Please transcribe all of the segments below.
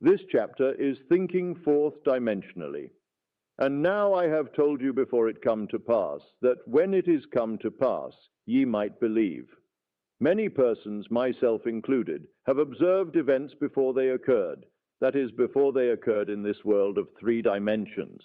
This chapter is thinking fourth dimensionally. And now I have told you before it come to pass, that when it is come to pass, ye might believe. Many persons, myself included, have observed events before they occurred, that is, before they occurred in this world of three dimensions.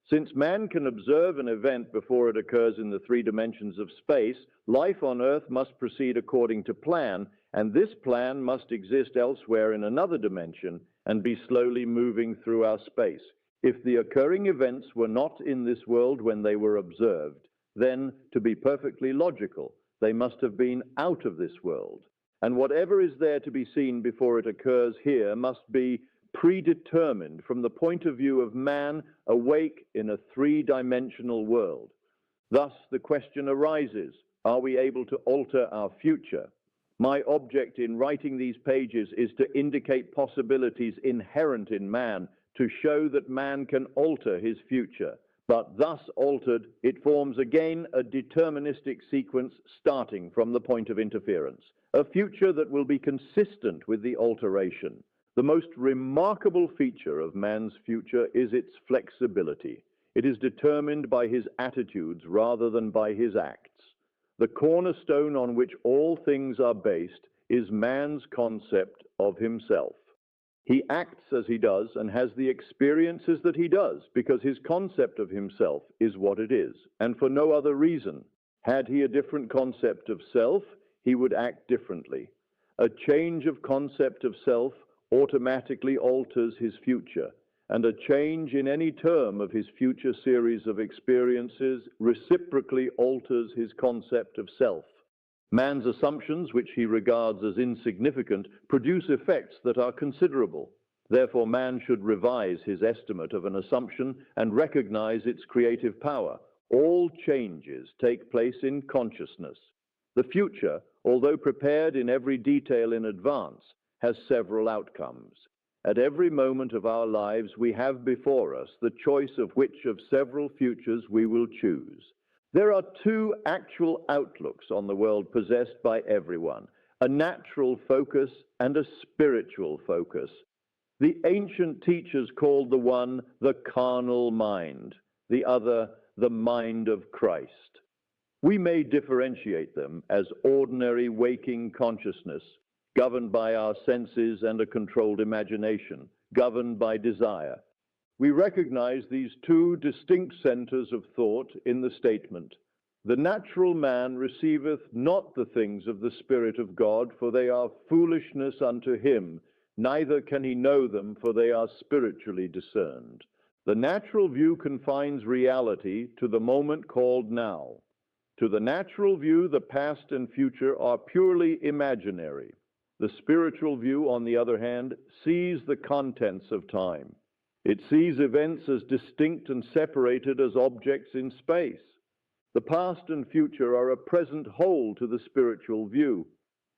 Since man can observe an event before it occurs in the three dimensions of space, life on Earth must proceed according to plan, and this plan must exist elsewhere in another dimension and be slowly moving through our space. If the occurring events were not in this world when they were observed, then, to be perfectly logical, they must have been out of this world. And whatever is there to be seen before it occurs here must be predetermined from the point of view of man awake in a three-dimensional world. Thus, the question arises, are we able to alter our future? My object in writing these pages is to indicate possibilities inherent in man, to show that man can alter his future. But thus altered, it forms again a deterministic sequence starting from the point of interference, a future that will be consistent with the alteration. The most remarkable feature of man's future is its flexibility. It is determined by his attitudes rather than by his acts. The cornerstone on which all things are based is man's concept of himself. He acts as he does and has the experiences that he does because his concept of himself is what it is, and for no other reason. Had he a different concept of self, he would act differently. A change of concept of self automatically alters his future, and a change in any term of his future series of experiences reciprocally alters his concept of self. Man's assumptions, which he regards as insignificant, produce effects that are considerable. Therefore, man should revise his estimate of an assumption and recognize its creative power. All changes take place in consciousness. The future, although prepared in every detail in advance, has several outcomes. At every moment of our lives, we have before us the choice of which of several futures we will choose. There are two actual outlooks on the world possessed by everyone, a natural focus and a spiritual focus. The ancient teachers called the one the carnal mind, the other the mind of Christ. We may differentiate them as ordinary waking consciousness, governed by our senses and a controlled imagination, governed by desire. We recognize these two distinct centers of thought in the statement, "The natural man receiveth not the things of the Spirit of God, for they are foolishness unto him, neither can he know them, for they are spiritually discerned." The natural view confines reality to the moment called now. To the natural view, the past and future are purely imaginary. The spiritual view, on the other hand, sees the contents of time. It sees events as distinct and separated as objects in space. The past and future are a present whole to the spiritual view.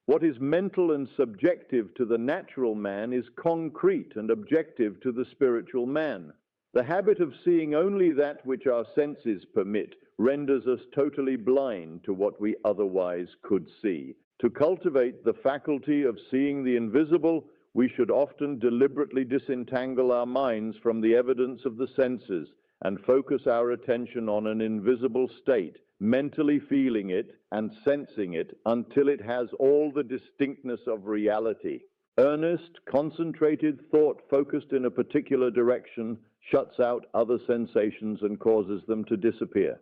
What is mental and subjective to the natural man is concrete and objective to the spiritual man. The habit of seeing only that which our senses permit renders us totally blind to what we otherwise could see. To cultivate the faculty of seeing the invisible, we should often deliberately disentangle our minds from the evidence of the senses and focus our attention on an invisible state, mentally feeling it and sensing it until it has all the distinctness of reality. Earnest, concentrated thought focused in a particular direction shuts out other sensations and causes them to disappear.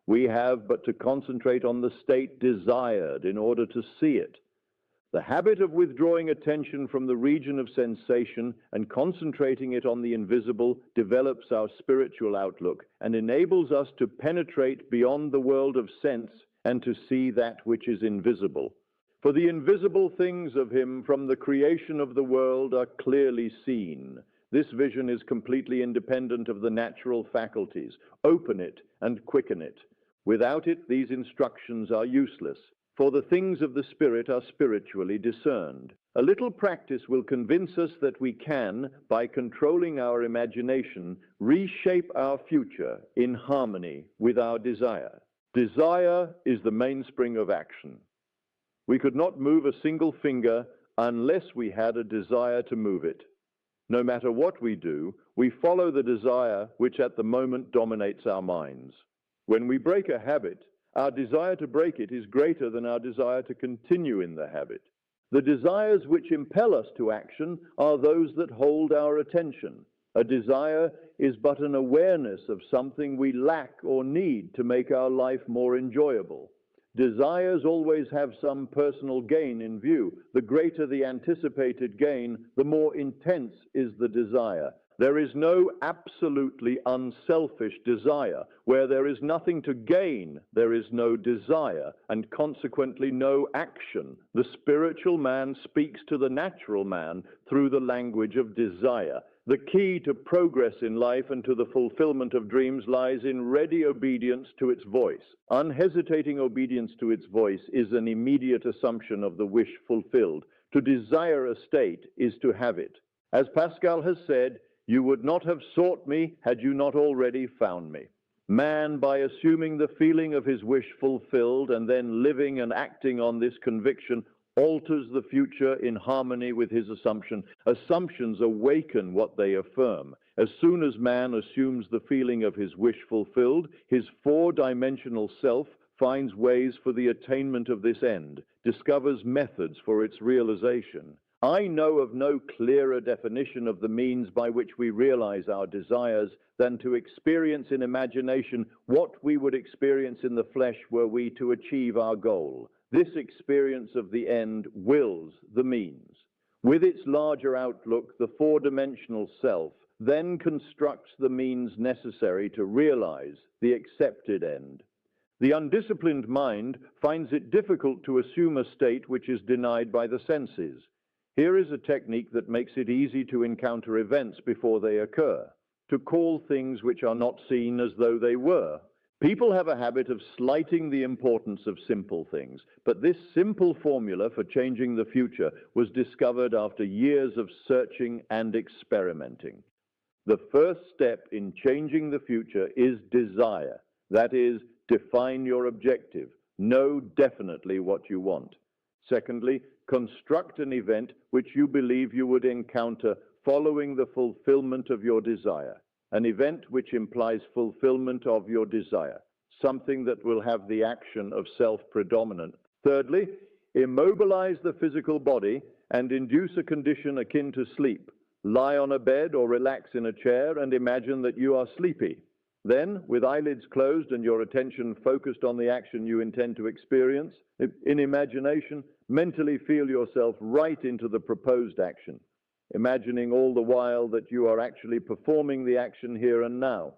We have but to concentrate on the state desired in order to see it. The habit of withdrawing attention from the region of sensation and concentrating it on the invisible develops our spiritual outlook and enables us to penetrate beyond the world of sense and to see that which is invisible. For the invisible things of him from the creation of the world are clearly seen. This vision is completely independent of the natural faculties. Open it and quicken it. Without it, these instructions are useless, for the things of the Spirit are spiritually discerned. A little practice will convince us that we can, by controlling our imagination, reshape our future in harmony with our desire. Desire is the mainspring of action. We could not move a single finger unless we had a desire to move it. No matter what we do, we follow the desire which at the moment dominates our minds. When we break a habit, our desire to break it is greater than our desire to continue in the habit. The desires which impel us to action are those that hold our attention. A desire is but an awareness of something we lack or need to make our life more enjoyable. Desires always have some personal gain in view. The greater the anticipated gain, the more intense is the desire. There is no absolutely unselfish desire. Where there is nothing to gain, there is no desire, and consequently no action. The spiritual man speaks to the natural man through the language of desire. The key to progress in life and to the fulfillment of dreams lies in ready obedience to its voice. Unhesitating obedience to its voice is an immediate assumption of the wish fulfilled. To desire a state is to have it. As Pascal has said, "You would not have sought me had you not already found me." Man, by assuming the feeling of his wish fulfilled and then living and acting on this conviction, alters the future in harmony with his assumption. Assumptions awaken what they affirm. As soon as man assumes the feeling of his wish fulfilled, his four-dimensional self finds ways for the attainment of this end, discovers methods for its realization. I know of no clearer definition of the means by which we realize our desires than to experience in imagination what we would experience in the flesh were we to achieve our goal. This experience of the end wills the means. With its larger outlook, the four-dimensional self then constructs the means necessary to realize the accepted end. The undisciplined mind finds it difficult to assume a state which is denied by the senses. Here is a technique that makes it easy to encounter events before they occur, to call things which are not seen as though they were. People have a habit of slighting the importance of simple things, but this simple formula for changing the future was discovered after years of searching and experimenting. The first step in changing the future is desire. That is, define your objective. Know definitely what you want. Secondly, construct an event which you believe you would encounter following the fulfillment of your desire. An event which implies fulfillment of your desire, something that will have the action of self-predominant. Thirdly, immobilize the physical body and induce a condition akin to sleep. Lie on a bed or relax in a chair and imagine that you are sleepy. Then, with eyelids closed and your attention focused on the action you intend to experience, in imagination, mentally feel yourself right into the proposed action, imagining all the while that you are actually performing the action here and now.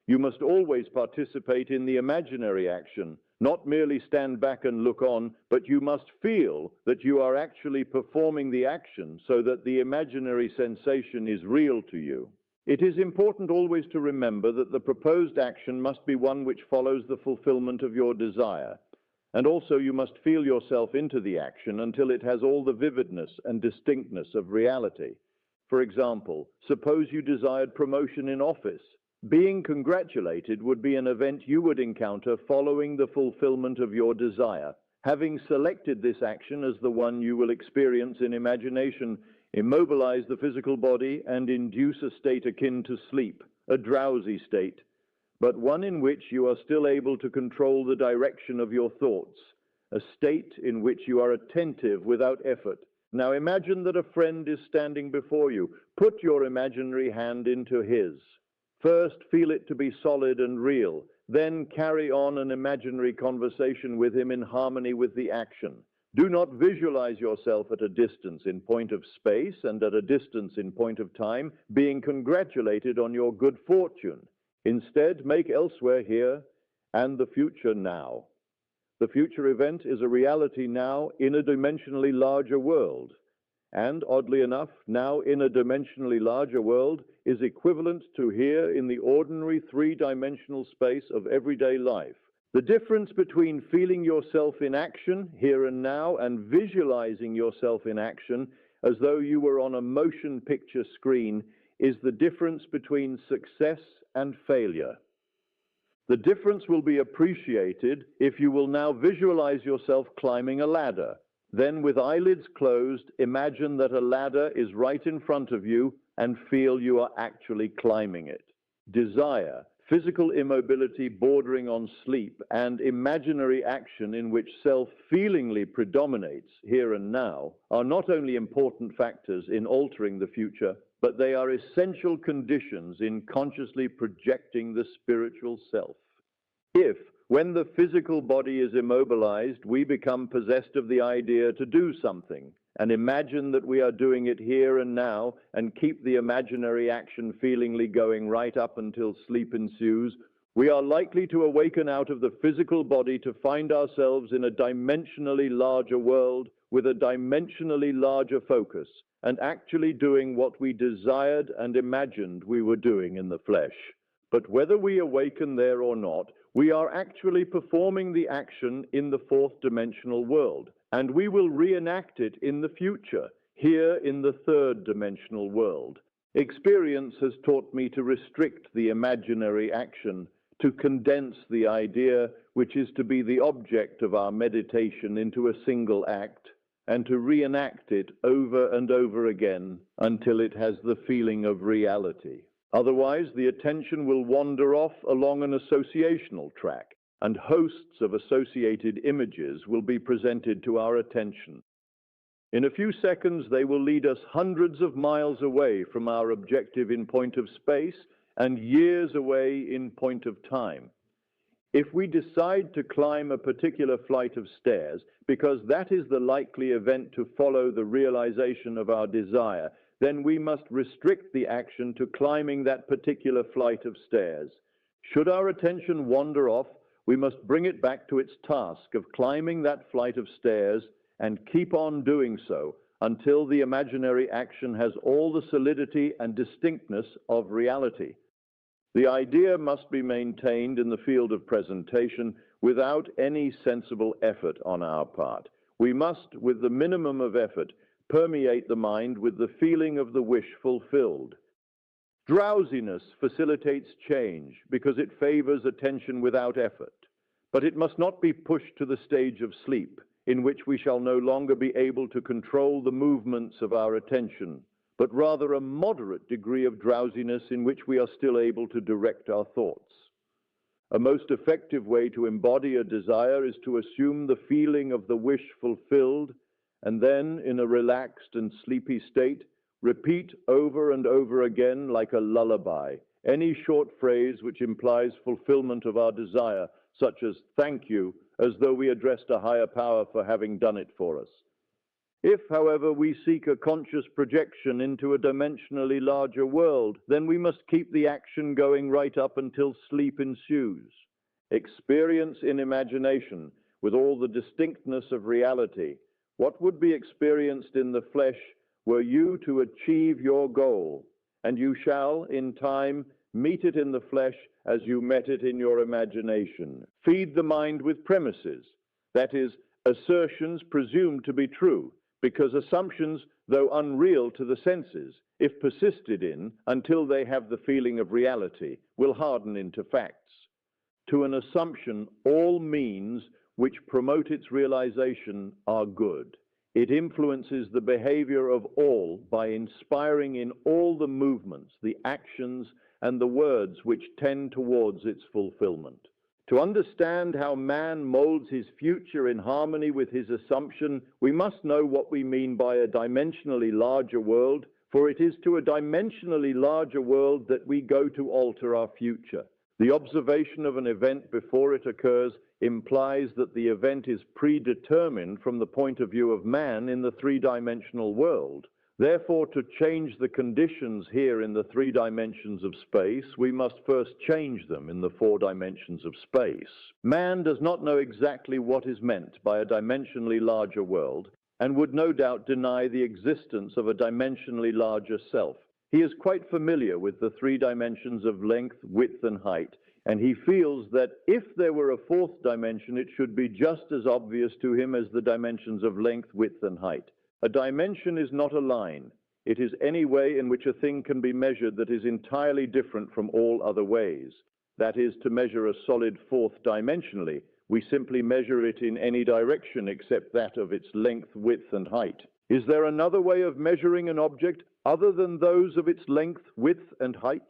You must always participate in the imaginary action, not merely stand back and look on, but you must feel that you are actually performing the action so that the imaginary sensation is real to you. It is important always to remember that the proposed action must be one which follows the fulfillment of your desire. And also you must feel yourself into the action until it has all the vividness and distinctness of reality. For example, suppose you desired promotion in office. Being congratulated would be an event you would encounter following the fulfillment of your desire. Having selected this action as the one you will experience in imagination, immobilize the physical body and induce a state akin to sleep, a drowsy state, but one in which you are still able to control the direction of your thoughts, a state in which you are attentive without effort. Now imagine that a friend is standing before you. Put your imaginary hand into his. First, feel it to be solid and real. Then carry on an imaginary conversation with him in harmony with the action. Do not visualize yourself at a distance in point of space and at a distance in point of time, being congratulated on your good fortune. Instead, make elsewhere here and the future now. The future event is a reality now in a dimensionally larger world. And, oddly enough, now in a dimensionally larger world is equivalent to here in the ordinary three-dimensional space of everyday life. The difference between feeling yourself in action here and now and visualizing yourself in action as though you were on a motion picture screen is the difference between success and failure. The difference will be appreciated if you will now visualize yourself climbing a ladder. Then, with eyelids closed, imagine that a ladder is right in front of you and feel you are actually climbing it. Desire, physical immobility bordering on sleep, and imaginary action in which self feelingly predominates here and now are not only important factors in altering the future, but they are essential conditions in consciously projecting the spiritual self. If, when the physical body is immobilized, we become possessed of the idea to do something, and imagine that we are doing it here and now, and keep the imaginary action feelingly going right up until sleep ensues, we are likely to awaken out of the physical body to find ourselves in a dimensionally larger world with a dimensionally larger focus, and actually doing what we desired and imagined we were doing in the flesh. But whether we awaken there or not, we are actually performing the action in the fourth dimensional world, and we will reenact it in the future, here in the third dimensional world. Experience has taught me to restrict the imaginary action, to condense the idea which is to be the object of our meditation into a single act, and to reenact it over and over again until it has the feeling of reality. Otherwise, the attention will wander off along an associational track, and hosts of associated images will be presented to our attention. In a few seconds, they will lead us hundreds of miles away from our objective in point of space and years away in point of time. If we decide to climb a particular flight of stairs, because that is the likely event to follow the realization of our desire, then we must restrict the action to climbing that particular flight of stairs. Should our attention wander off, we must bring it back to its task of climbing that flight of stairs and keep on doing so until the imaginary action has all the solidity and distinctness of reality. The idea must be maintained in the field of presentation without any sensible effort on our part. We must, with the minimum of effort, permeate the mind with the feeling of the wish fulfilled. Drowsiness facilitates change because it favors attention without effort, but it must not be pushed to the stage of sleep, in which we shall no longer be able to control the movements of our attention, but rather a moderate degree of drowsiness in which we are still able to direct our thoughts. A most effective way to embody a desire is to assume the feeling of the wish fulfilled, and then, in a relaxed and sleepy state, repeat over and over again, like a lullaby, any short phrase which implies fulfillment of our desire, such as "thank you," as though we addressed a higher power for having done it for us. If, however, we seek a conscious projection into a dimensionally larger world, then we must keep the action going right up until sleep ensues. Experience in imagination, with all the distinctness of reality, what would be experienced in the flesh were you to achieve your goal, and you shall, in time, meet it in the flesh as you met it in your imagination. Feed the mind with premises, that is, assertions presumed to be true, because assumptions, though unreal to the senses, if persisted in until they have the feeling of reality, will harden into facts. To an assumption, all means which promote its realization are good. It influences the behavior of all by inspiring in all the movements, the actions, and the words which tend towards its fulfillment. To understand how man molds his future in harmony with his assumption, we must know what we mean by a dimensionally larger world, for it is to a dimensionally larger world that we go to alter our future. The observation of an event before it occurs implies that the event is predetermined from the point of view of man in the three-dimensional world. Therefore, to change the conditions here in the three dimensions of space, we must first change them in the four dimensions of space. Man does not know exactly what is meant by a dimensionally larger world, and would no doubt deny the existence of a dimensionally larger self. He is quite familiar with the three dimensions of length, width, and height, and he feels that if there were a fourth dimension, it should be just as obvious to him as the dimensions of length, width, and height. A dimension is not a line. It is any way in which a thing can be measured that is entirely different from all other ways. That is, to measure a solid fourth dimensionally, we simply measure it in any direction except that of its length, width, and height. Is there another way of measuring an object other than those of its length, width, and height?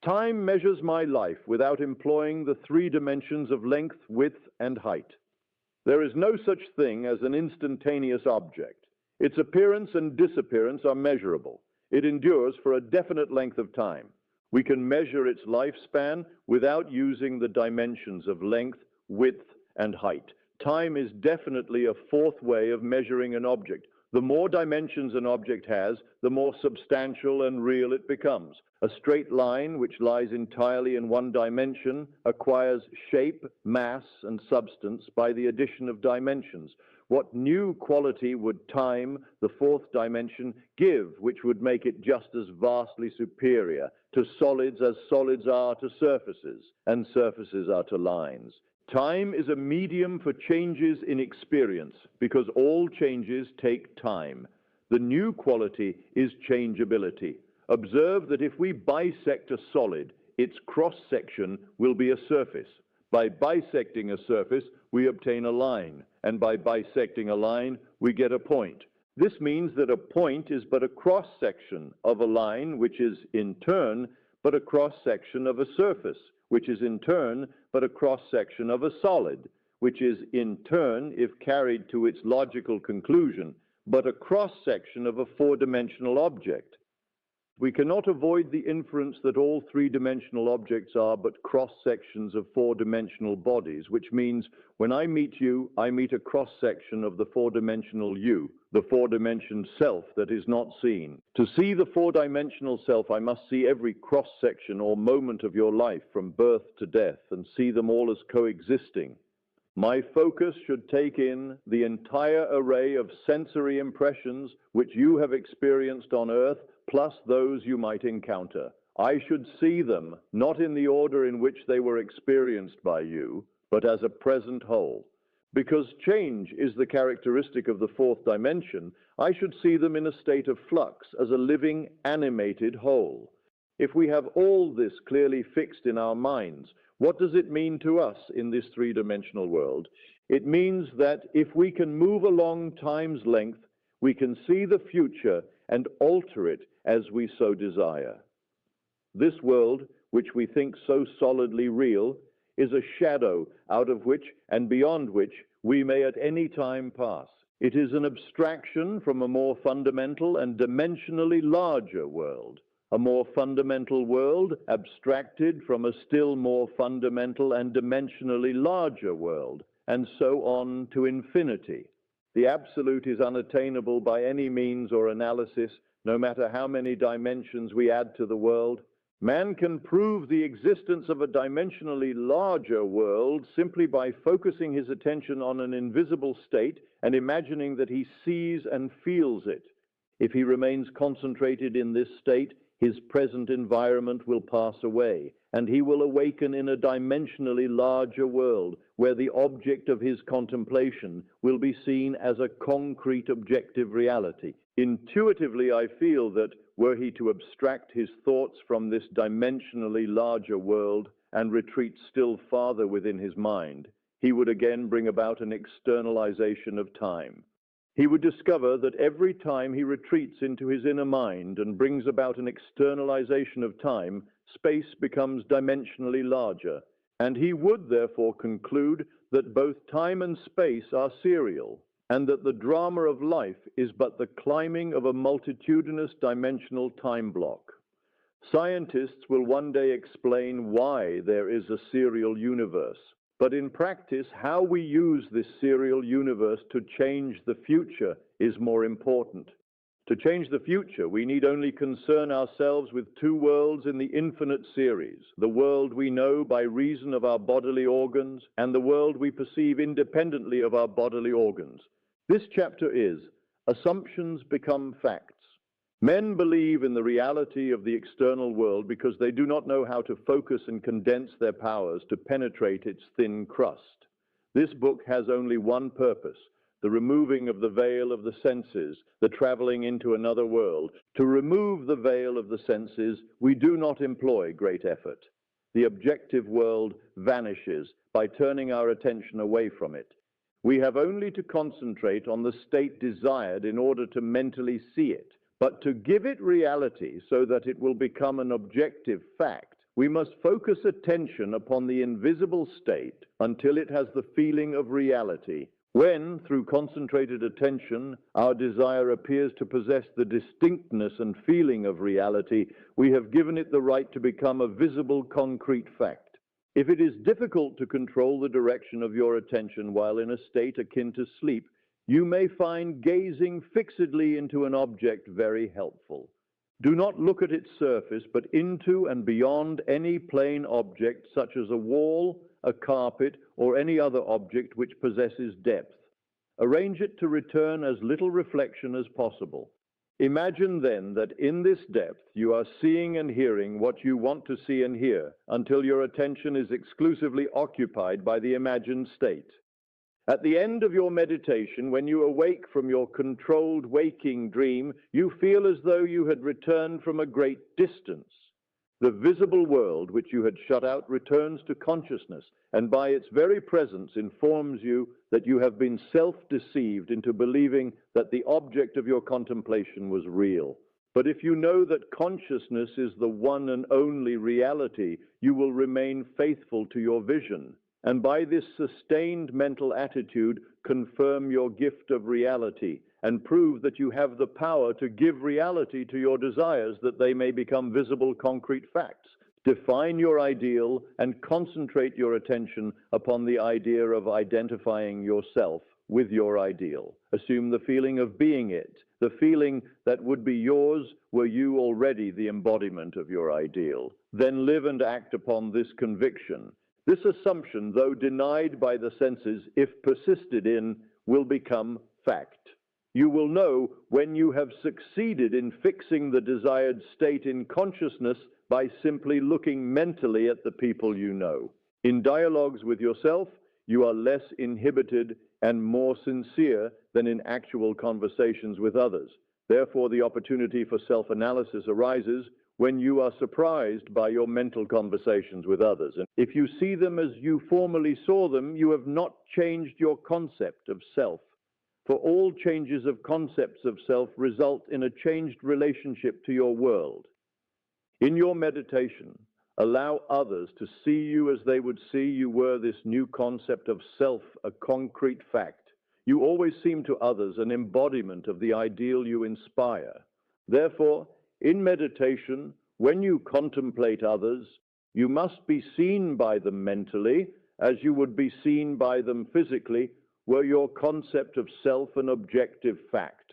Time measures my life without employing the three dimensions of length, width, and height. There is no such thing as an instantaneous object. Its appearance and disappearance are measurable. It endures for a definite length of time. We can measure its lifespan without using the dimensions of length, width, and height. Time is definitely a fourth way of measuring an object. The more dimensions an object has, the more substantial and real it becomes. A straight line, which lies entirely in one dimension, acquires shape, mass, and substance by the addition of dimensions. What new quality would time, the fourth dimension, give, which would make it just as vastly superior to solids as solids are to surfaces, and surfaces are to lines? Time is a medium for changes in experience, because all changes take time. The new quality is changeability. Observe that if we bisect a solid, its cross-section will be a surface. By bisecting a surface, we obtain a line, and by bisecting a line, we get a point. This means that a point is but a cross-section of a line, which is in turn but a cross-section of a surface, which is in turn but a cross-section of a solid, which is in turn, if carried to its logical conclusion, but a cross-section of a four-dimensional object. We cannot avoid the inference that all three-dimensional objects are but cross-sections of four-dimensional bodies, which means when I meet you, I meet a cross-section of the four-dimensional you, the four-dimension self that is not seen. To see the four-dimensional self, I must see every cross-section or moment of your life from birth to death and see them all as coexisting. My focus should take in the entire array of sensory impressions which you have experienced on earth, plus those you might encounter. I should see them not in the order in which they were experienced by you, but as a present whole. Because change is the characteristic of the fourth dimension, I should see them in a state of flux, as a living, animated whole. If we have all this clearly fixed in our minds, what does it mean to us in this three-dimensional world? It means that if we can move along time's length, we can see the future and alter it as we so desire. This world, which we think so solidly real, is a shadow out of which and beyond which we may at any time pass. It is an abstraction from a more fundamental and dimensionally larger world. A more fundamental world abstracted from a still more fundamental and dimensionally larger world, and so on to infinity. The absolute is unattainable by any means or analysis, no matter how many dimensions we add to the world. Man can prove the existence of a dimensionally larger world simply by focusing his attention on an invisible state and imagining that he sees and feels it. If he remains concentrated in this state, his present environment will pass away, and he will awaken in a dimensionally larger world, where the object of his contemplation will be seen as a concrete objective reality. Intuitively, I feel that, were he to abstract his thoughts from this dimensionally larger world and retreat still farther within his mind, he would again bring about an externalization of time. He would discover that every time he retreats into his inner mind and brings about an externalization of time, space becomes dimensionally larger, and he would therefore conclude that both time and space are serial, and that the drama of life is but the climbing of a multitudinous dimensional time block. Scientists will one day explain why there is a serial universe. But in practice, how we use this serial universe to change the future is more important. To change the future, we need only concern ourselves with two worlds in the infinite series, the world we know by reason of our bodily organs and the world we perceive independently of our bodily organs. This chapter is Assumptions Become Facts. Men believe in the reality of the external world because they do not know how to focus and condense their powers to penetrate its thin crust. This book has only one purpose, the removing of the veil of the senses, the traveling into another world. To remove the veil of the senses, we do not employ great effort. The objective world vanishes by turning our attention away from it. We have only to concentrate on the state desired in order to mentally see it. But to give it reality so that it will become an objective fact, we must focus attention upon the invisible state until it has the feeling of reality. When, through concentrated attention, our desire appears to possess the distinctness and feeling of reality, we have given it the right to become a visible, concrete fact. If it is difficult to control the direction of your attention while in a state akin to sleep, you may find gazing fixedly into an object very helpful. Do not look at its surface, but into and beyond any plane object such as a wall, a carpet, or any other object which possesses depth. Arrange it to return as little reflection as possible. Imagine then that in this depth you are seeing and hearing what you want to see and hear until your attention is exclusively occupied by the imagined state. At the end of your meditation, when you awake from your controlled waking dream, you feel as though you had returned from a great distance. The visible world which you had shut out returns to consciousness, and by its very presence informs you that you have been self-deceived into believing that the object of your contemplation was real. But if you know that consciousness is the one and only reality, you will remain faithful to your vision, and by this sustained mental attitude confirm your gift of reality and prove that you have the power to give reality to your desires that they may become visible, concrete facts. Define your ideal and concentrate your attention upon the idea of identifying yourself with your ideal. Assume the feeling of being it, the feeling that would be yours were you already the embodiment of your ideal. Then live and act upon this conviction. This assumption, though denied by the senses, if persisted in, will become fact. You will know when you have succeeded in fixing the desired state in consciousness by simply looking mentally at the people you know. In dialogues with yourself, you are less inhibited and more sincere than in actual conversations with others. Therefore, the opportunity for self-analysis arises when you are surprised by your mental conversations with others. And if you see them as you formerly saw them, you have not changed your concept of self. For all changes of concepts of self result in a changed relationship to your world. In your meditation, allow others to see you as they would see you were this new concept of self, a concrete fact. You always seem to others an embodiment of the ideal you inspire. Therefore, in meditation, when you contemplate others, you must be seen by them mentally as you would be seen by them physically were your concept of self an objective fact.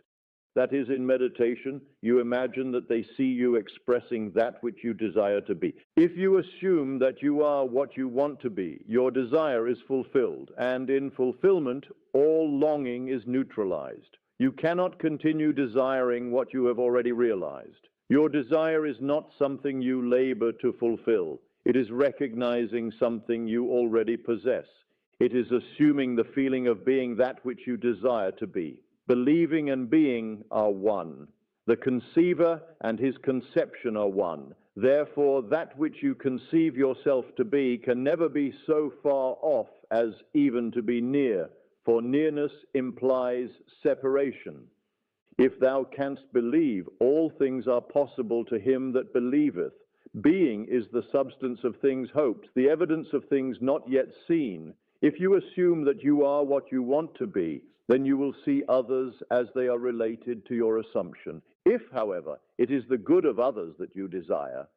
That is, in meditation, you imagine that they see you expressing that which you desire to be. If you assume that you are what you want to be, your desire is fulfilled, and in fulfillment, all longing is neutralized. You cannot continue desiring what you have already realized. Your desire is not something you labor to fulfill. It is recognizing something you already possess. It is assuming the feeling of being that which you desire to be. Believing and being are one. The conceiver and his conception are one. Therefore, that which you conceive yourself to be can never be so far off as even to be near, for nearness implies separation. If thou canst believe, all things are possible to him that believeth. Being is the substance of things hoped, the evidence of things not yet seen. If you assume that you are what you want to be, then you will see others as they are related to your assumption. If, however, it is the good of others that you desire,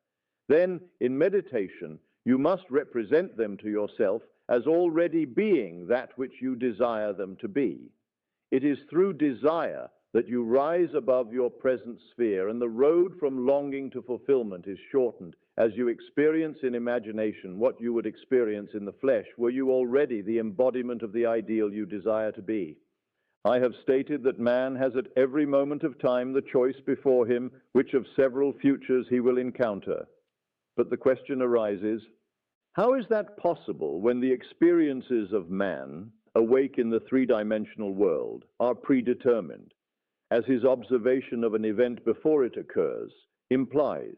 then in meditation you must represent them to yourself as already being that which you desire them to be. It is through desire that you rise above your present sphere, and the road from longing to fulfillment is shortened as you experience in imagination what you would experience in the flesh were you already the embodiment of the ideal you desire to be. I have stated that man has at every moment of time the choice before him which of several futures he will encounter. But the question arises, how is that possible when the experiences of man, awake in the three-dimensional world, are predetermined, as his observation of an event before it occurs implies?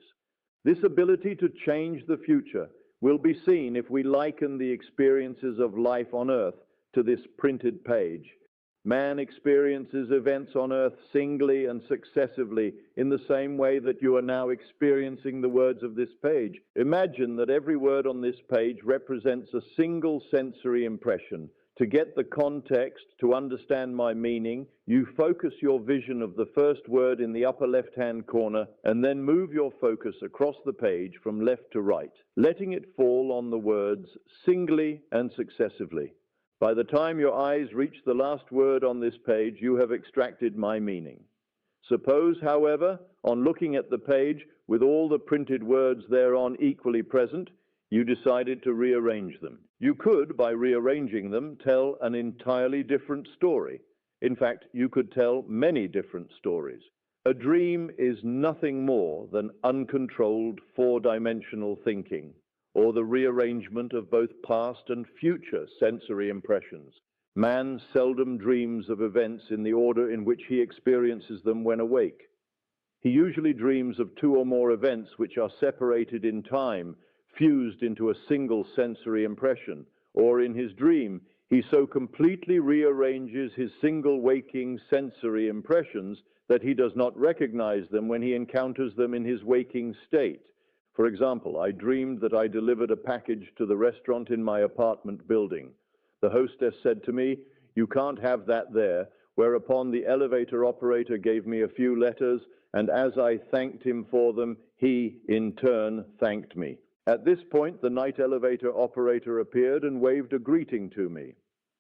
This ability to change the future will be seen if we liken the experiences of life on earth to this printed page. Man experiences events on earth singly and successively in the same way that you are now experiencing the words of this page. Imagine that every word on this page represents a single sensory impression. To get the context, to understand my meaning, you focus your vision of the first word in the upper left-hand corner and then move your focus across the page from left to right, letting it fall on the words singly and successively. By the time your eyes reach the last word on this page, you have extracted my meaning. Suppose, however, on looking at the page with all the printed words thereon equally present, you decided to rearrange them. You could, by rearranging them, tell an entirely different story. In fact, you could tell many different stories. A dream is nothing more than uncontrolled four-dimensional thinking, or the rearrangement of both past and future sensory impressions. Man seldom dreams of events in the order in which he experiences them when awake. He usually dreams of two or more events which are separated in time, fused into a single sensory impression, or in his dream, he so completely rearranges his single waking sensory impressions that he does not recognize them when he encounters them in his waking state. For example, I dreamed that I delivered a package to the restaurant in my apartment building. The hostess said to me, "You can't have that there," whereupon the elevator operator gave me a few letters, and as I thanked him for them, he, in turn, thanked me. At this point, the night elevator operator appeared and waved a greeting to me.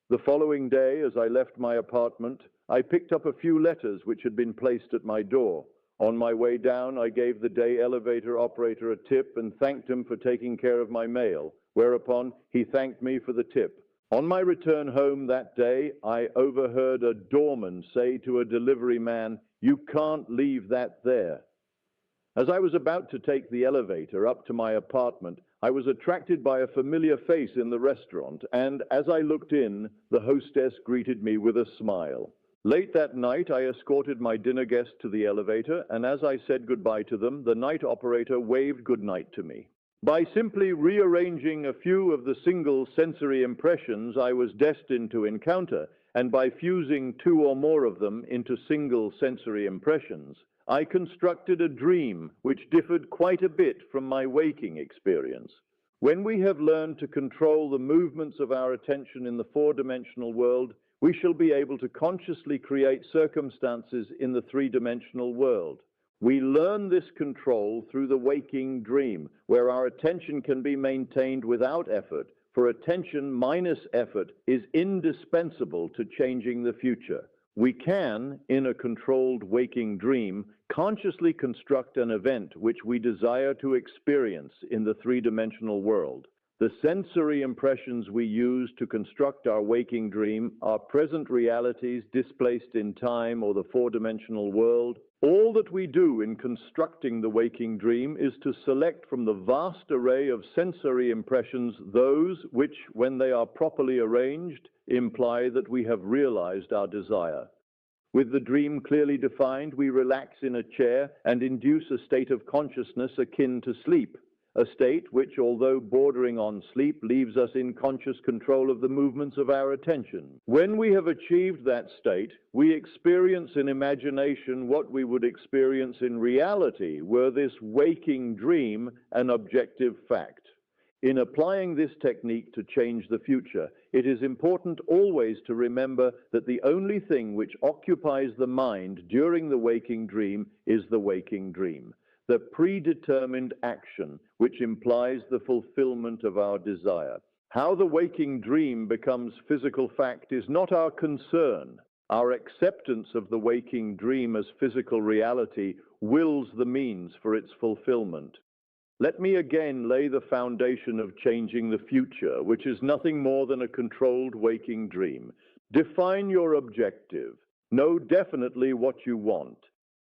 The following day, as I left my apartment, I picked up a few letters which had been placed at my door. On my way down, I gave the day elevator operator a tip and thanked him for taking care of my mail, whereupon he thanked me for the tip. On my return home that day, I overheard a doorman say to a delivery man, "You can't leave that there." As I was about to take the elevator up to my apartment, I was attracted by a familiar face in the restaurant, and as I looked in, the hostess greeted me with a smile. Late that night, I escorted my dinner guests to the elevator, and as I said goodbye to them, the night operator waved goodnight to me. By simply rearranging a few of the single sensory impressions I was destined to encounter, and by fusing two or more of them into single sensory impressions, I constructed a dream which differed quite a bit from my waking experience. When we have learned to control the movements of our attention in the four-dimensional world, we shall be able to consciously create circumstances in the three-dimensional world. We learn this control through the waking dream, where our attention can be maintained without effort, for attention minus effort is indispensable to changing the future. We can, in a controlled waking dream, consciously construct an event which we desire to experience in the three-dimensional world. The sensory impressions we use to construct our waking dream are present realities displaced in time or the four-dimensional world. All that we do in constructing the waking dream is to select from the vast array of sensory impressions those which, when they are properly arranged, imply that we have realized our desire. With the dream clearly defined, we relax in a chair and induce a state of consciousness akin to sleep. A state which, although bordering on sleep, leaves us in conscious control of the movements of our attention. When we have achieved that state, we experience in imagination what we would experience in reality were this waking dream an objective fact. In applying this technique to change the future, it is important always to remember that the only thing which occupies the mind during the waking dream is the waking dream, the predetermined action which implies the fulfillment of our desire. How the waking dream becomes physical fact is not our concern. Our acceptance of the waking dream as physical reality wills the means for its fulfillment. Let me again lay the foundation of changing the future, which is nothing more than a controlled waking dream. Define your objective. Know definitely what you want.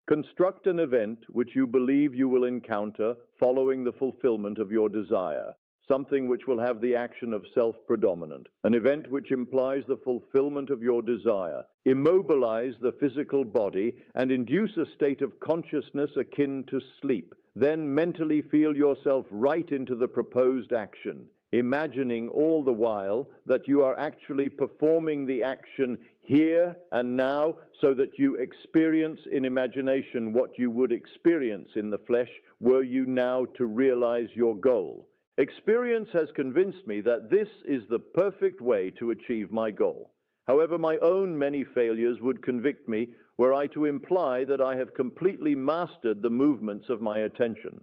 Construct an event which you believe you will encounter following the fulfillment of your desire, something which will have the action of self-predominant, an event which implies the fulfillment of your desire. Immobilize the physical body and induce a state of consciousness akin to sleep. Then mentally feel yourself right into the proposed action. imagining all the while that you are actually performing the action here and now, so that you experience in imagination what you would experience in the flesh were you now to realize your goal. Experience has convinced me that this is the perfect way to achieve my goal. However, my own many failures would convict me were I to imply that I have completely mastered the movements of my attention.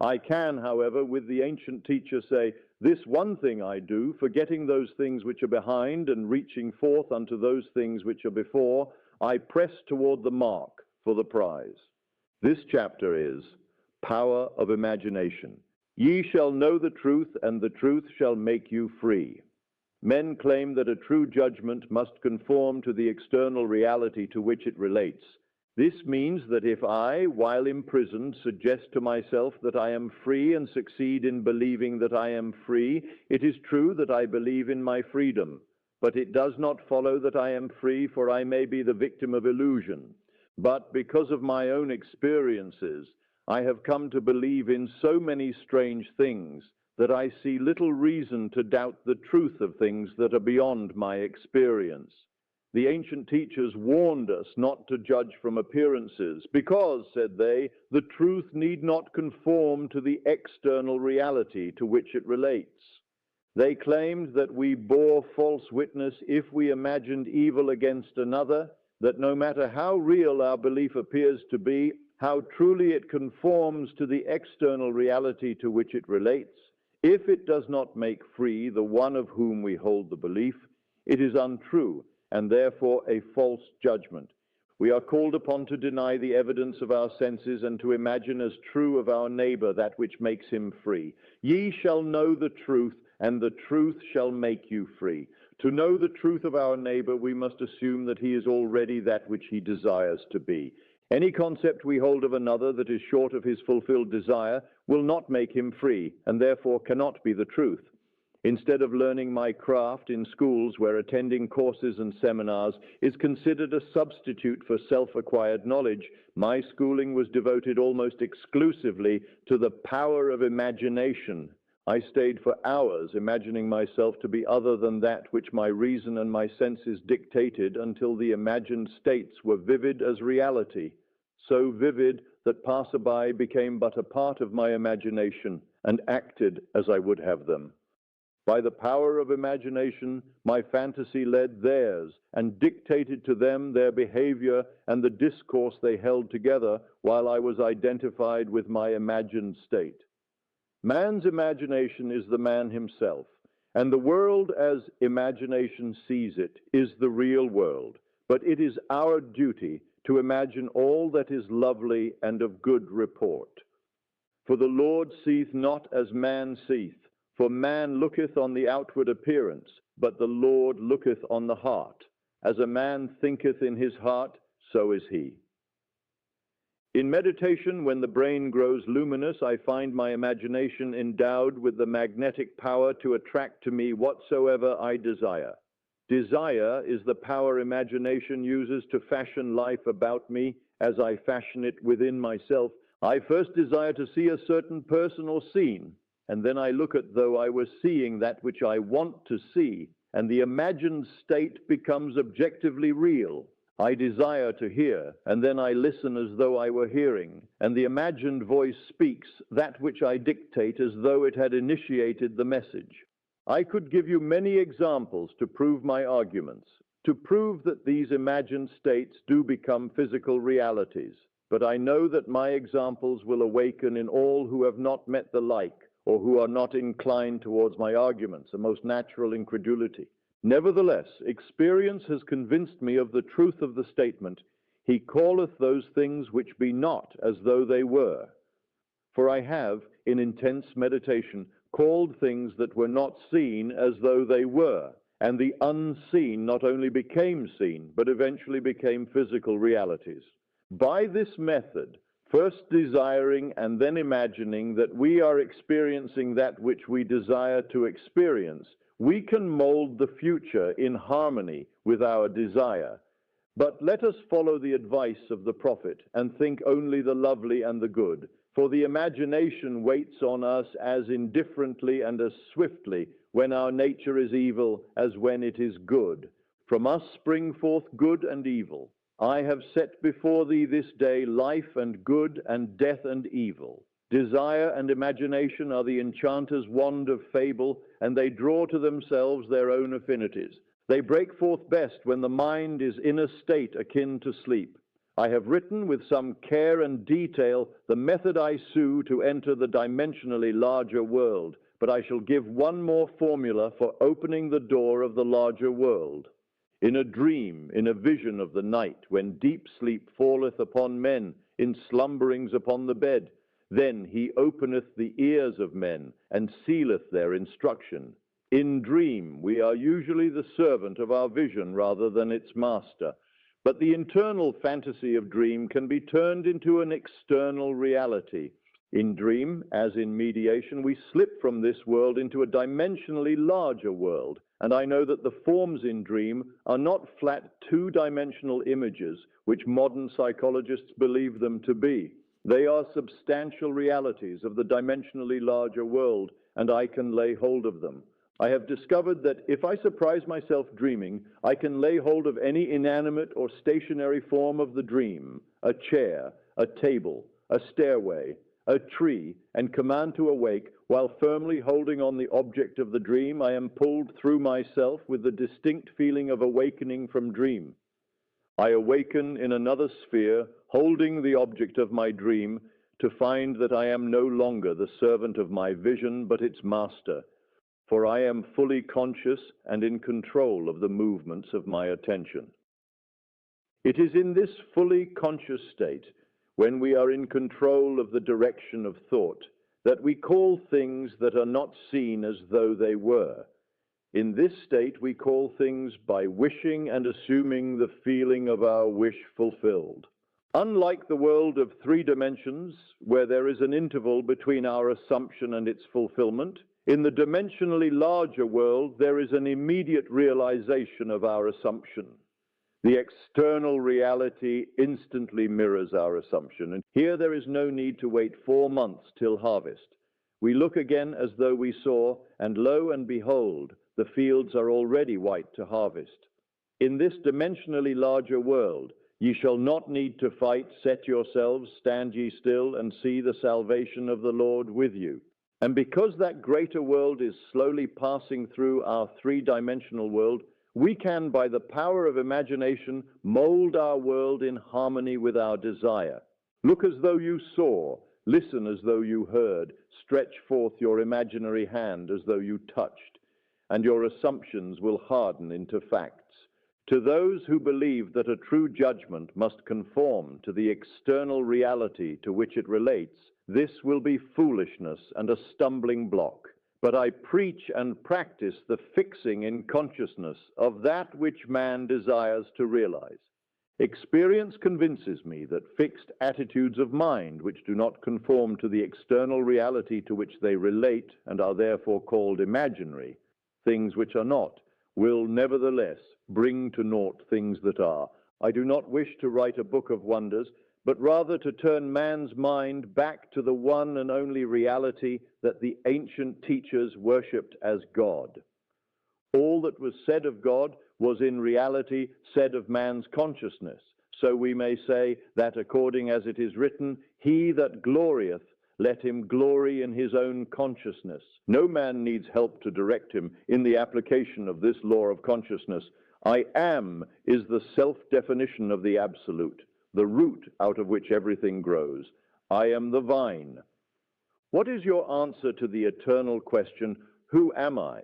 I can, however, with the ancient teacher say, "This one thing I do, forgetting those things which are behind and reaching forth unto those things which are before, I press toward the mark for the prize." This chapter is Power of Imagination. Ye shall know the truth, and the truth shall make you free. Men claim that a true judgment must conform to the external reality to which it relates. This means that if I, while imprisoned, suggest to myself that I am free and succeed in believing that I am free, it is true that I believe in my freedom. But it does not follow that I am free, for I may be the victim of illusion. But because of my own experiences, I have come to believe in so many strange things that I see little reason to doubt the truth of things that are beyond my experience. The ancient teachers warned us not to judge from appearances, because, said they, the truth need not conform to the external reality to which it relates. They claimed that we bore false witness if we imagined evil against another, that no matter how real our belief appears to be, how truly it conforms to the external reality to which it relates, if it does not make free the one of whom we hold the belief, it is untrue, and therefore a false judgment. We are called upon to deny the evidence of our senses and to imagine as true of our neighbor that which makes him free. Ye shall know the truth, and the truth shall make you free. To know the truth of our neighbor, we must assume that he is already that which he desires to be. Any concept we hold of another that is short of his fulfilled desire will not make him free, and therefore cannot be the truth. Instead of learning my craft in schools where attending courses and seminars is considered a substitute for self-acquired knowledge, my schooling was devoted almost exclusively to the power of imagination. I stayed for hours imagining myself to be other than that which my reason and my senses dictated until the imagined states were vivid as reality, so vivid that passerby became but a part of my imagination and acted as I would have them. By the power of imagination, my fantasy led theirs and dictated to them their behavior and the discourse they held together while I was identified with my imagined state. Man's imagination is the man himself, and the world as imagination sees it is the real world. But it is our duty to imagine all that is lovely and of good report. For the Lord seeth not as man seeth, for man looketh on the outward appearance, but the Lord looketh on the heart. As a man thinketh in his heart, so is he. In meditation, when the brain grows luminous, I find my imagination endowed with the magnetic power to attract to me whatsoever I desire. Desire is the power imagination uses to fashion life about me as I fashion it within myself. I first desire to see a certain person or scene, and then I look as though I were seeing that which I want to see, and the imagined state becomes objectively real. I desire to hear, and then I listen as though I were hearing, and the imagined voice speaks that which I dictate as though it had initiated the message. I could give you many examples to prove my arguments, to prove that these imagined states do become physical realities, but I know that my examples will awaken in all who have not met the like, or who are not inclined towards my arguments, a most natural incredulity. Nevertheless, experience has convinced me of the truth of the statement, "He calleth those things which be not as though they were." For I have, in intense meditation, called things that were not seen as though they were, and the unseen not only became seen, but eventually became physical realities. By this method, first desiring and then imagining that we are experiencing that which we desire to experience, we can mold the future in harmony with our desire. But let us follow the advice of the prophet and think only the lovely and the good. For the imagination waits on us as indifferently and as swiftly when our nature is evil as when it is good. From us spring forth good and evil. I have set before thee this day life and good and death and evil. Desire and imagination are the enchanter's wand of fable, and they draw to themselves their own affinities. They break forth best when the mind is in a state akin to sleep. I have written with some care and detail the method I sue to enter the dimensionally larger world, but I shall give one more formula for opening the door of the larger world. In a dream, in a vision of the night, when deep sleep falleth upon men, in slumberings upon the bed, then he openeth the ears of men, and sealeth their instruction. In dream, we are usually the servant of our vision rather than its master. But the internal fantasy of dream can be turned into an external reality. In dream, as in mediation, we slip from this world into a dimensionally larger world. And I know that the forms in dream are not flat two-dimensional images, which modern psychologists believe them to be. They are substantial realities of the dimensionally larger world, and I can lay hold of them. I have discovered that if I surprise myself dreaming, I can lay hold of any inanimate or stationary form of the dream, a chair, a table, a stairway, a tree, and command to awake. While firmly holding on the object of the dream, I am pulled through myself with the distinct feeling of awakening from dream. I awaken in another sphere, holding the object of my dream, to find that I am no longer the servant of my vision, but its master. For I am fully conscious and in control of the movements of my attention. It is in this fully conscious state, when we are in control of the direction of thought, that we call things that are not seen as though they were. In this state we call things by wishing and assuming the feeling of our wish fulfilled. Unlike the world of three dimensions, where there is an interval between our assumption and its fulfillment, in the dimensionally larger world, there is an immediate realization of our assumption. The external reality instantly mirrors our assumption, and here there is no need to wait 4 months till harvest. We look again as though we saw, and lo and behold, the fields are already white to harvest. In this dimensionally larger world, ye shall not need to fight, set yourselves, stand ye still, and see the salvation of the Lord with you. And because that greater world is slowly passing through our three-dimensional world, we can, by the power of imagination, mold our world in harmony with our desire. Look as though you saw, listen as though you heard, stretch forth your imaginary hand as though you touched, and your assumptions will harden into facts. To those who believe that a true judgment must conform to the external reality to which it relates, this will be foolishness and a stumbling block. But I preach and practice the fixing in consciousness of that which man desires to realize. Experience convinces me that fixed attitudes of mind, which do not conform to the external reality to which they relate and are therefore called imaginary, things which are not, will nevertheless bring to naught things that are. I do not wish to write a book of wonders, but rather to turn man's mind back to the one and only reality that the ancient teachers worshipped as God. All that was said of God was in reality said of man's consciousness. So we may say that according as it is written, he that glorieth, let him glory in his own consciousness. No man needs help to direct him in the application of this law of consciousness. I am is the self-definition of the absolute, the root out of which everything grows. I am the vine. What is your answer to the eternal question, who am I?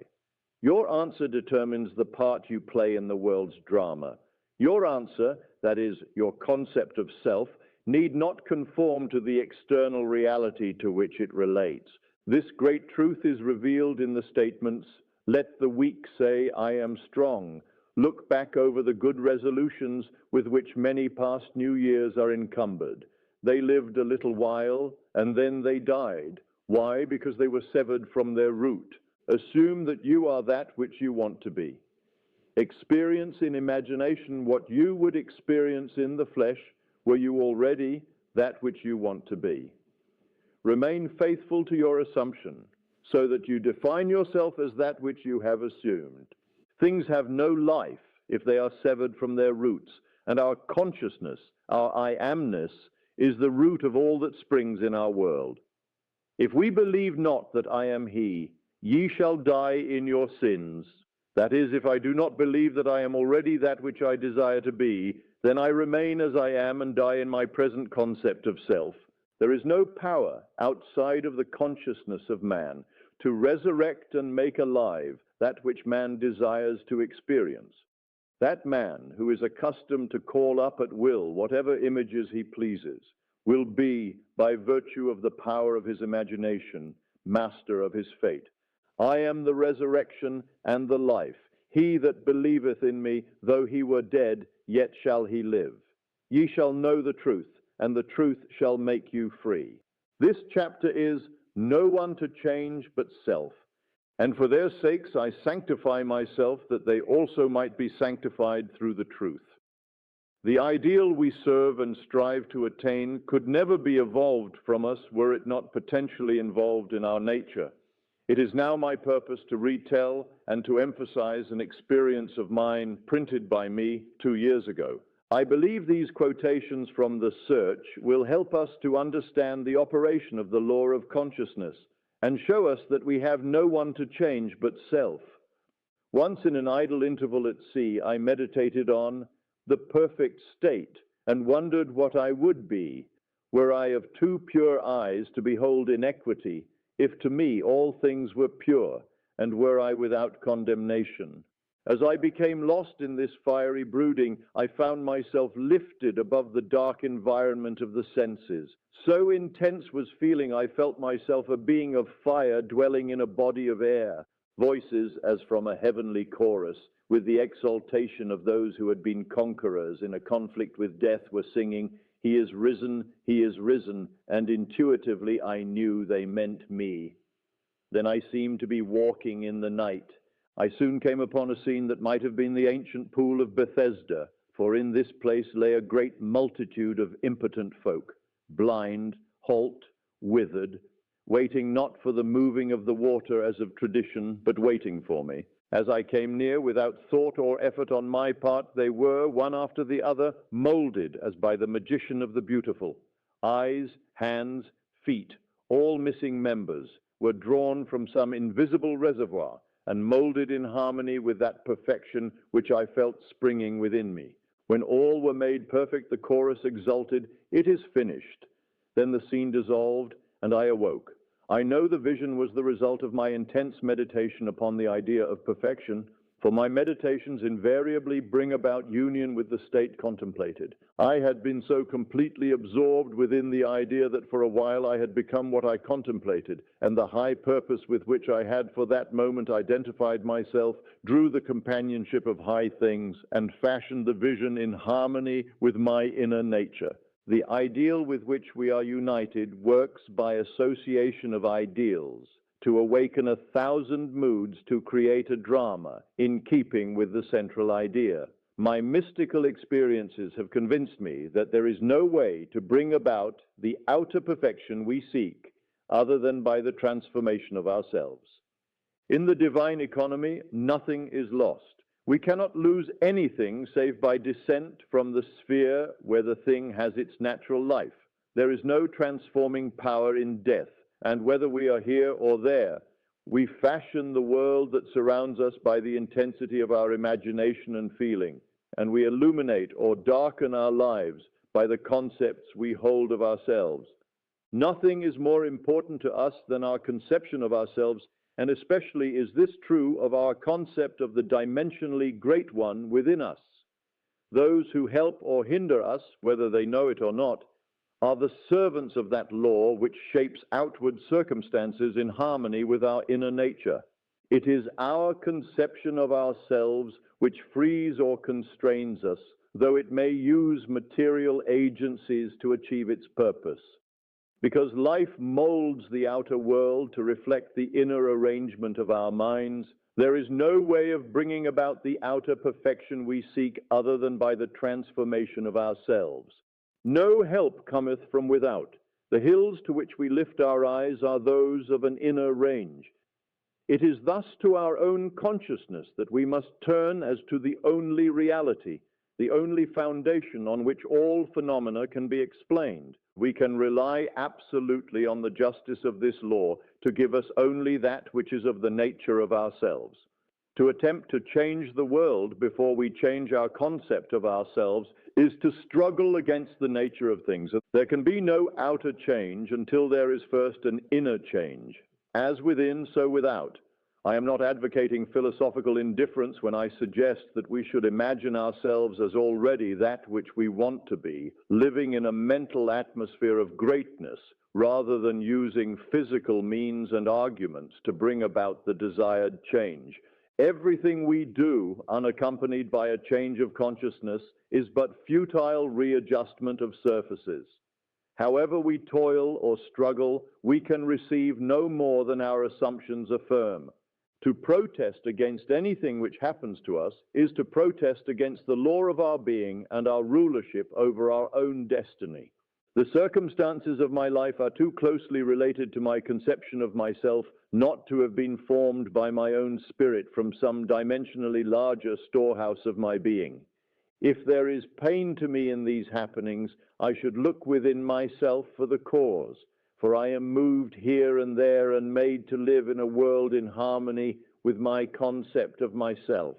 Your answer determines the part you play in the world's drama. Your answer, that is, your concept of self, need not conform to the external reality to which it relates. This great truth is revealed in the statements, let the weak say, I am strong. Look back over the good resolutions with which many past New Years are encumbered. They lived a little while, and then they died. Why? Because they were severed from their root. Assume that you are that which you want to be. Experience in imagination what you would experience in the flesh were you already that which you want to be. remain faithful to your assumption, so that you define yourself as that which you have assumed. Things have no life if they are severed from their roots, and our consciousness, our I amness, is the root of all that springs in our world. If we believe not that I am he, ye shall die in your sins. That is, if I do not believe that I am already that which I desire to be, then I remain as I am and die in my present concept of self. There is no power outside of the consciousness of man to resurrect and make alive that which man desires to experience. That man who is accustomed to call up at will whatever images he pleases will be, by virtue of the power of his imagination, master of his fate. I am the resurrection and the life. He that believeth in me, though he were dead, yet shall he live. Ye shall know the truth, and the truth shall make you free. This chapter is no one to change but self. And for their sakes I sanctify myself, that they also might be sanctified through the truth. The ideal we serve and strive to attain could never be evolved from us were it not potentially involved in our nature. It is now my purpose to retell and to emphasize an experience of mine printed by me 2 years ago. I believe these quotations from The Search will help us to understand the operation of the law of consciousness and show us that we have no one to change but self. Once in an idle interval at sea, I meditated on the perfect state and wondered what I would be were I of too pure eyes to behold inequity, if to me all things were pure, and were I without condemnation. As I became lost in this fiery brooding, I found myself lifted above the dark environment of the senses. So intense was feeling, I felt myself a being of fire dwelling in a body of air. Voices, as from a heavenly chorus, with the exaltation of those who had been conquerors in a conflict with death, were singing, "He is risen," and intuitively I knew they meant me. Then I seemed to be walking in the night. I soon came upon a scene that might have been the ancient pool of Bethesda, for in this place lay a great multitude of impotent folk, blind, halt, withered, waiting not for the moving of the water as of tradition, but waiting for me. As I came near, without thought or effort on my part, they were, one after the other, molded as by the magician of the beautiful. Eyes, hands, feet, all missing members, were drawn from some invisible reservoir and molded in harmony with that perfection which I felt springing within me. When all were made perfect, the chorus exulted, "It is finished." Then the scene dissolved, and I awoke. I know the vision was the result of my intense meditation upon the idea of perfection, for my meditations invariably bring about union with the state contemplated. I had been so completely absorbed within the idea that for a while I had become what I contemplated, and the high purpose with which I had for that moment identified myself drew the companionship of high things and fashioned the vision in harmony with my inner nature. The ideal with which we are united works by association of ideals to awaken 1,000 moods to create a drama in keeping with the central idea. My mystical experiences have convinced me that there is no way to bring about the outer perfection we seek other than by the transformation of ourselves. In the divine economy, nothing is lost. We cannot lose anything save by descent from the sphere where the thing has its natural life. There is no transforming power in death, and whether we are here or there, we fashion the world that surrounds us by the intensity of our imagination and feeling, and we illuminate or darken our lives by the concepts we hold of ourselves. Nothing is more important to us than our conception of ourselves, and especially is this true of our concept of the dimensionally great one within us. Those who help or hinder us, whether they know it or not, are the servants of that law which shapes outward circumstances in harmony with our inner nature. It is our conception of ourselves which frees or constrains us, though it may use material agencies to achieve its purpose. Because life molds the outer world to reflect the inner arrangement of our minds, there is no way of bringing about the outer perfection we seek other than by the transformation of ourselves. No help cometh from without. The hills to which we lift our eyes are those of an inner range. It is thus to our own consciousness that we must turn as to the only reality, the only foundation on which all phenomena can be explained. We can rely absolutely on the justice of this law to give us only that which is of the nature of ourselves. To attempt to change the world before we change our concept of ourselves is to struggle against the nature of things. There can be no outer change until there is first an inner change. As within, so without. I am not advocating philosophical indifference when I suggest that we should imagine ourselves as already that which we want to be, living in a mental atmosphere of greatness, rather than using physical means and arguments to bring about the desired change. Everything we do, unaccompanied by a change of consciousness, is but futile readjustment of surfaces. However we toil or struggle, we can receive no more than our assumptions affirm. To protest against anything which happens to us is to protest against the law of our being and our rulership over our own destiny. The circumstances of my life are too closely related to my conception of myself not to have been formed by my own spirit from some dimensionally larger storehouse of my being. If there is pain to me in these happenings, I should look within myself for the cause, for I am moved here and there and made to live in a world in harmony with my concept of myself.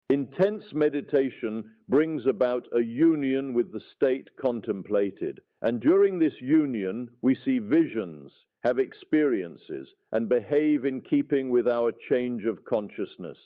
Intense meditation brings about a union with the state contemplated, and during this union we see visions, have experiences, and behave in keeping with our change of consciousness.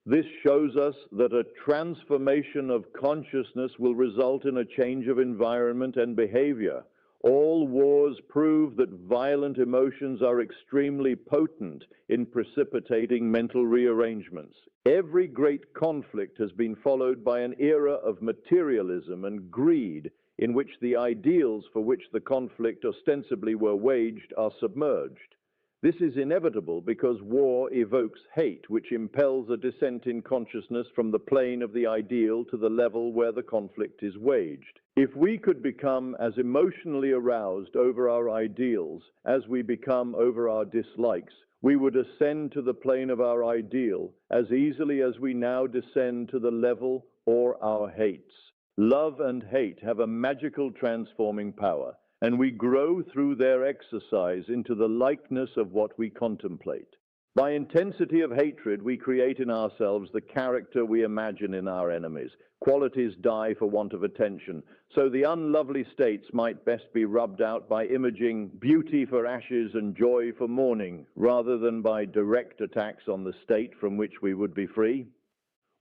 This shows us that a transformation of consciousness will result in a change of environment and behavior. All wars prove that violent emotions are extremely potent in precipitating mental rearrangements. Every great conflict has been followed by an era of materialism and greed in which the ideals for which the conflict ostensibly were waged are submerged. This is inevitable because war evokes hate, which impels a descent in consciousness from the plane of the ideal to the level where the conflict is waged. If we could become as emotionally aroused over our ideals as we become over our dislikes, we would ascend to the plane of our ideal as easily as we now descend to the level or our hates. Love and hate have a magical transforming power, and we grow through their exercise into the likeness of what we contemplate. By intensity of hatred, we create in ourselves the character we imagine in our enemies. Qualities die for want of attention, so the unlovely states might best be rubbed out by imaging beauty for ashes and joy for mourning, rather than by direct attacks on the state from which we would be free.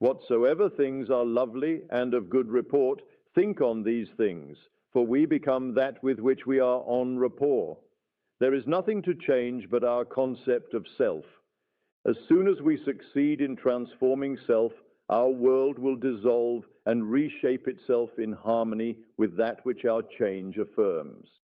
Whatsoever things are lovely and of good report, think on these things, for we become that with which we are en rapport. There is nothing to change but our concept of self. As soon as we succeed in transforming self, our world will dissolve and reshape itself in harmony with that which our change affirms.